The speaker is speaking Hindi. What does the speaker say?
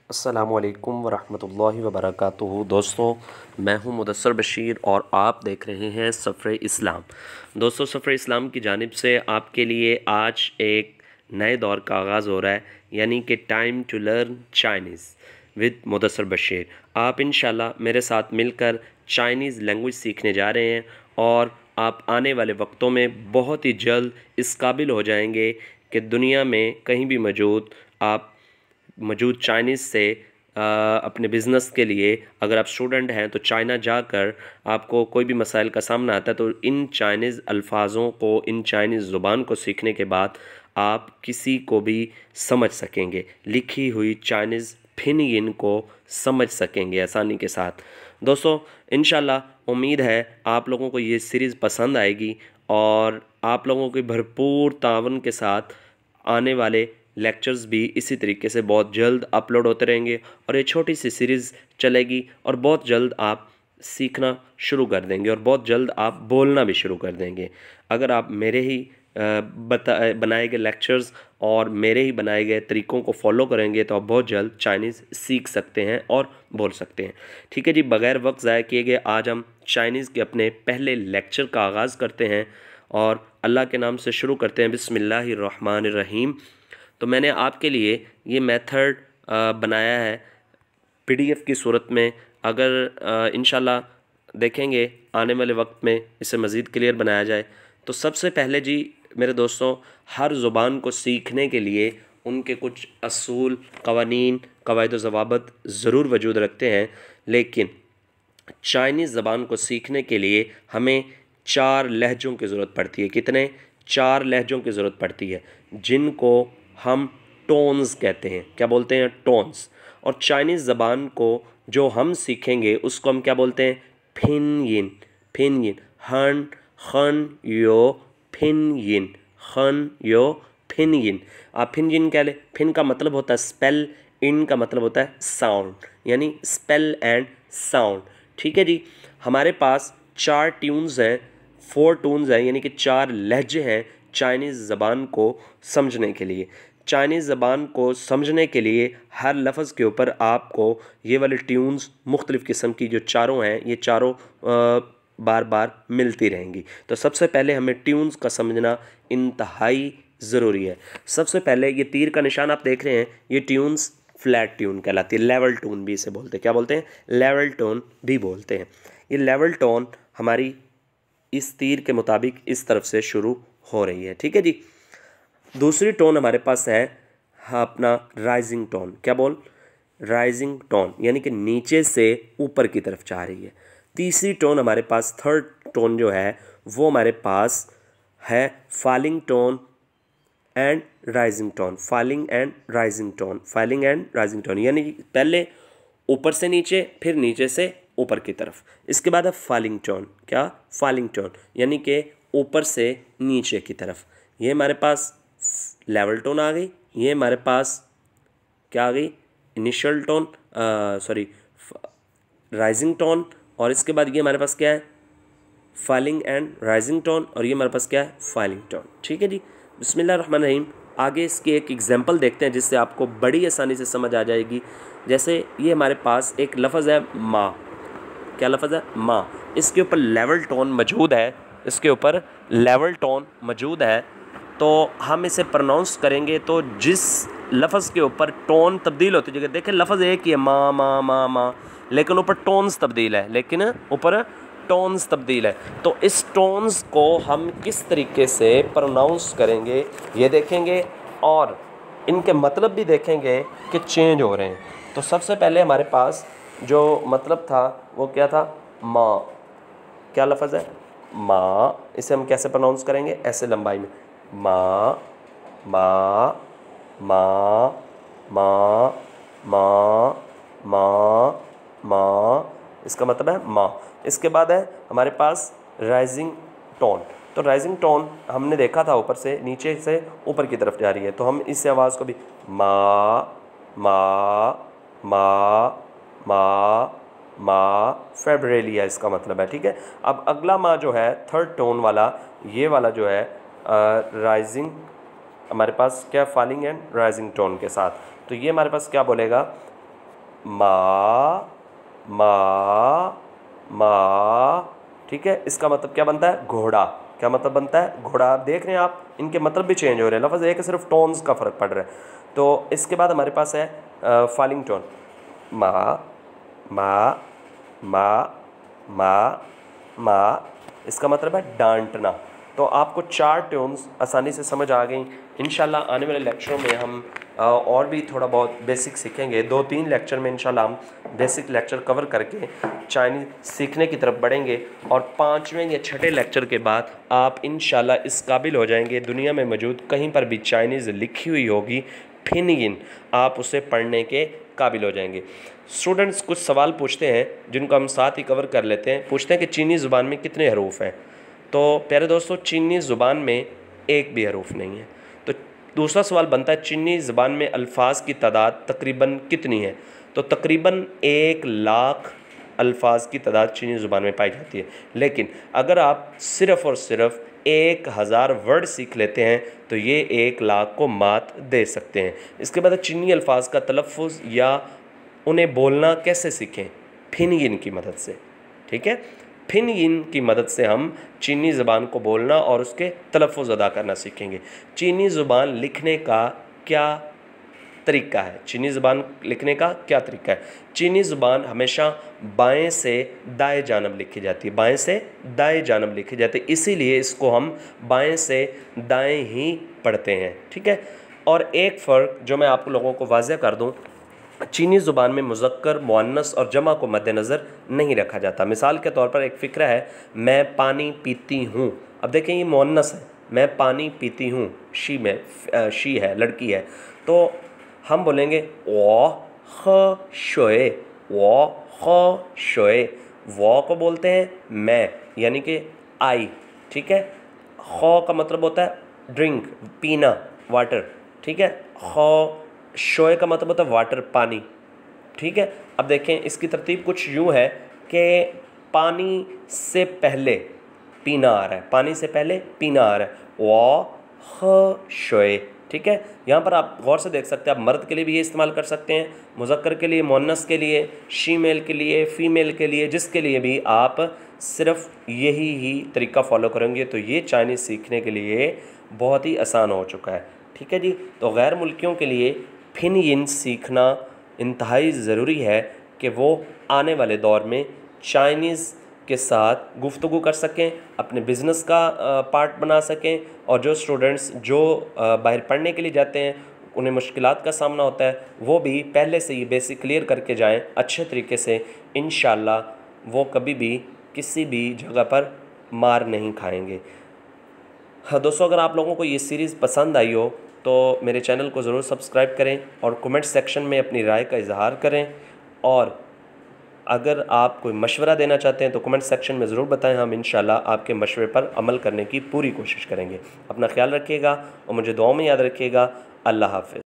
अस्सलामुअलैकुम वरहमतुल्लाहि वबरकातुहू। दोस्तों, मैं हूं मुदस्सर बशीर और आप देख रहे हैं सफ़र इस्लाम। दोस्तों, सफ़र इस्लाम की जानिब से आपके लिए आज एक नए दौर का आगाज़ हो रहा है, यानी कि time to learn Chinese with Mudassar Bashir. आप इंशाल्लाह मेरे साथ मिलकर चाइनीज़ लैंग्वेज सीखने जा रहे हैं और आप आने वाले वक्तों में बहुत ही जल्द इस काबिल हो जाएंगे कि दुनिया में कहीं भी मौजूद चाइनीज़ से अपने बिज़नेस के लिए, अगर आप स्टूडेंट हैं तो चाइना जाकर आपको कोई भी मसाइल का सामना आता है तो इन चाइनीज़ अल्फाज़ों को, इन चाइनीज़ ज़ुबान को सीखने के बाद आप किसी को भी समझ सकेंगे, लिखी हुई चाइनीज़ पिनyin को समझ सकेंगे आसानी के साथ। दोस्तों, इंशाल्लाह उम्मीद है आप लोगों को ये सीरीज़ पसंद आएगी और आप लोगों के भरपूर तावन के साथ आने वाले लेक्चर्स भी इसी तरीके से बहुत जल्द अपलोड होते रहेंगे और ये छोटी सी सीरीज़ चलेगी और बहुत जल्द आप सीखना शुरू कर देंगे और बहुत जल्द आप बोलना भी शुरू कर देंगे। अगर आप मेरे ही बनाए गए लेक्चर्स और मेरे ही बनाए गए तरीक़ों को फॉलो करेंगे तो आप बहुत जल्द चाइनीज़ सीख सकते हैं और बोल सकते हैं। ठीक है जी, बग़ैर वक्त ज़ाया किए गए आज हम चाइनीज़ के अपने पहले लेक्चर का आगाज़ करते हैं और अल्लाह के नाम से शुरू करते हैं। बिस्मिल्लाहिर्रहमानिर्रहीम। तो मैंने आपके लिए ये मेथड बनाया है पीडीएफ की सूरत में। अगर इंशाल्लाह देखेंगे आने वाले वक्त में इसे मज़ीद क्लियर बनाया जाए। तो सबसे पहले जी मेरे दोस्तों, हर ज़ुबान को सीखने के लिए उनके कुछ असूल, क़वानीन, क़वाइद ज़वाबित ज़रूर वजूद रखते हैं, लेकिन चाइनीज़ ज़बान को सीखने के लिए हमें 4 लहजों की ज़रूरत पड़ती है। कितने? 4 लहजों की ज़रूरत पड़ती है, जिनको हम टोन्स कहते हैं। क्या बोलते हैं? टोन्स। और चाइनीज़ ज़बान को जो हम सीखेंगे उसको हम क्या बोलते हैं? पिनyin। पिनyin, हन खन यो पिनyin, खन यो पिनyin। आप पिनyin कह ले। पिन का मतलब होता है स्पेल, इन का मतलब होता है साउंड, यानी स्पेल एंड साउंड। ठीक है जी, हमारे पास 4 ट्यून्स हैं, 4 टून्स हैं, यानी कि 4 लहजे हैं चाइनीज़ ज़बान को समझने के लिए। चाइनीज़ ज़बान को समझने के लिए हर लफ्ज़ के ऊपर आपको ये वाले ट्यून्स मुख्तलिफ़ किस्म की जो चारों हैं, ये चारों बार बार मिलती रहेंगी। तो सबसे पहले हमें ट्यून्स का समझना इंतहाई ज़रूरी है। सबसे पहले ये तीर का निशान आप देख रहे हैं, ये ट्यून्स फ्लैट ट्यून कहलाती है। लेवल टोन भी इसे बोलते हैं। क्या बोलते हैं? लेवल टोन भी बोलते हैं। ये लेवल टोन हमारी इस तीर के मुताबिक इस तरफ से शुरू हो रही है। ठीक है जी। दूसरी टोन हमारे पास है अपना राइजिंग टोन। क्या बोल? राइजिंग टोन, यानी कि नीचे से ऊपर की तरफ जा रही है। तीसरी टोन हमारे पास, थर्ड टोन जो है वो हमारे पास है falling tone and rising tone. Falling and rising tone, falling and rising tone, यानी कि पहले ऊपर से नीचे, फिर नीचे से ऊपर की तरफ। इसके बाद है फॉलिंग टोन। क्या? फॉलिंग टोन, यानी कि ऊपर से नीचे की तरफ। ये हमारे पास लेवल टोन आ गई। ये हमारे पास क्या आ गई? Initial tone, sorry, rising tone. और इसके बाद ये हमारे पास क्या है? Falling and rising tone. और ये हमारे पास क्या है? Falling tone. ठीक है जी। बिस्मिल्लाहिर्रहमानिर्रहीम। आगे इसकी एक एग्जांपल देखते हैं जिससे आपको बड़ी आसानी से समझ आ जाएगी। जैसे ये हमारे पास एक लफ्ज़ है माँ। क्या लफ्ज़ है? माँ। इसके ऊपर लेवल टोन मौजूद है, इसके ऊपर लेवल टोन मौजूद है। तो हम इसे प्रोनाउंस करेंगे तो जिस लफ्ज़ के ऊपर टोन तब्दील होती है, देखें लफ्ज़ एक ही है, माँ माँ माँ माँ, लेकिन ऊपर टोन्स तब्दील है, लेकिन ऊपर टोन्स तब्दील है। तो इस टोन्स को हम किस तरीके से प्रोनाउंस करेंगे ये देखेंगे और इनके मतलब भी देखेंगे कि चेंज हो रहे हैं। तो सबसे पहले हमारे पास जो मतलब था वो क्या था? माँ। क्या लफ्ज़ है? माँ। इसे हम कैसे प्रोनाउंस करेंगे? ऐसे लंबाई में, माँ माँ माँ माँ माँ माँ माँ। इसका मतलब है माँ। इसके बाद है हमारे पास राइजिंग टोन। तो राइजिंग टोन हमने देखा था ऊपर से नीचे से ऊपर की तरफ जा रही है, तो हम इस आवाज़ को भी माँ माँ माँ माँ माँ, फेब्रेलिया इसका मतलब है। ठीक है। अब अगला माँ जो है थर्ड टोन वाला, ये वाला जो है राइजिंग हमारे पास क्या? फॉलिंग एंड राइजिंग टोन के साथ। तो ये हमारे पास क्या बोलेगा? मा, मा, मा, ठीक है। इसका मतलब क्या बनता है? घोड़ा। क्या मतलब बनता है? घोड़ा। आप देख रहे हैं, आप इनके मतलब भी चेंज हो रहे हैं, लफ्ज़ एक सिर्फ टोन्स का फ़र्क पड़ रहा है। तो इसके बाद हमारे पास है फॉलिंग टोन, मा, मा, मा, मा, मा। इसका मतलब है डांटना। तो आपको 4 ट्यून्स आसानी से समझ आ गई। इंशाल्लाह आने वाले लेक्चरों में हम और भी थोड़ा बहुत बेसिक सीखेंगे। 2-3 लेक्चर में इंशाल्लाह हम बेसिक लेक्चर कवर करके चाइनीज़ सीखने की तरफ बढ़ेंगे और 5वें या 6ठे लेक्चर के बाद आप इंशाल्लाह इस काबिल हो जाएंगे, दुनिया में मौजूद कहीं पर भी चाइनीज़ लिखी हुई होगी फिनगिन, आप उसे पढ़ने के काबिल हो जाएंगे। स्टूडेंट्स कुछ सवाल पूछते हैं जिनको हम साथ ही कवर कर लेते हैं। पूछते हैं कि चीनी ज़ुबान में कितने हरूफ हैं। तो प्यारे दोस्तों, चीनी ज़ुबान में एक भी हरूफ नहीं है। तो दूसरा सवाल बनता है, चीनी ज़ुबान में अल्फाज की तादाद तकरीबन कितनी है? तो तकरीबन 1 लाख अल्फाज की तादाद चीनी ज़ुबान में पाई जाती है। लेकिन अगर आप सिर्फ़ और सिर्फ 1000 वर्ड सीख लेते हैं तो ये 1 लाख को मात दे सकते हैं। इसके बाद चीनी अल्फाज का तलफ़्फ़ुज़ या उन्हें बोलना कैसे सीखें? फिनगिन की मदद से, ठीक है। फिनगिन की मदद से हम चीनी ज़बान को बोलना और उसके तलफ़्फ़ुज़ अदा करना सीखेंगे। चीनी ज़ुबान लिखने का क्या तरीका है? चीनी ज़ुबान लिखने का क्या तरीका है? चीनी ज़ुबान हमेशा बाएं से दाएं जानब लिखी जाती है, बाएं से दाएं जानब लिखी जाती है, इसीलिए इसको हम बाएं से दाएं ही पढ़ते हैं, ठीक है। और एक फ़र्क जो मैं आप लोगों को वाज़ेह कर दूं, चीनी ज़ुबान में मुज़क्कर, मुअन्नस और जमा को मद्देनज़र नहीं रखा जाता। मिसाल के तौर पर एक फ़िक्रा है, मैं पानी पीती हूँ। अब देखें, ये मुअन्नस है, मैं पानी पीती हूँ, शी में शी है, लड़की है। तो हम बोलेंगे वो ख शोए, वो ख शोए। वो को बोलते हैं मैं, यानी कि आई, ठीक है। ख का मतलब होता है ड्रिंक, पीना, वाटर, ठीक है। ख शोए का मतलब होता है वाटर, पानी, ठीक है। अब देखें, इसकी तरतीब कुछ यूँ है कि पानी से पहले पीना आ रहा है, पानी से पहले पीना आ रहा है, वो ख शोए, ठीक है। यहाँ पर आप गौर से देख सकते हैं, आप मर्द के लिए भी ये इस्तेमाल कर सकते हैं, मुज़क्कर के लिए, मुअन्नस के लिए, शीमेल के लिए, फ़ीमेल के लिए, जिसके लिए भी आप सिर्फ यही ही तरीका फॉलो करेंगे तो ये चाइनीज़ सीखने के लिए बहुत ही आसान हो चुका है, ठीक है जी। तो गैर मुल्कियों के लिए फिनगिन सीखना इंतहाई ज़रूरी है कि वो आने वाले दौर में चाइनीज़ के साथ गुफ्तगू कर सकें, अपने बिज़नेस का पार्ट बना सकें। और जो स्टूडेंट्स जो बाहर पढ़ने के लिए जाते हैं, उन्हें मुश्किलात का सामना होता है, वो भी पहले से ये बेसिक क्लियर करके जाएं अच्छे तरीके से। इंशाल्लाह वो कभी भी किसी भी जगह पर मार नहीं खाएंगे। हाँ दोस्तों, अगर आप लोगों को ये सीरीज़ पसंद आई हो तो मेरे चैनल को ज़रूर सब्सक्राइब करें और कमेंट सेक्शन में अपनी राय का इजहार करें। और अगर आप कोई मशवरा देना चाहते हैं तो कमेंट सेक्शन में ज़रूर बताएं, हम इंशाल्लाह आपके मशवरे पर अमल करने की पूरी कोशिश करेंगे। अपना ख्याल रखिएगा और मुझे दुआओं में याद रखिएगा। अल्लाह हाफ़िज़।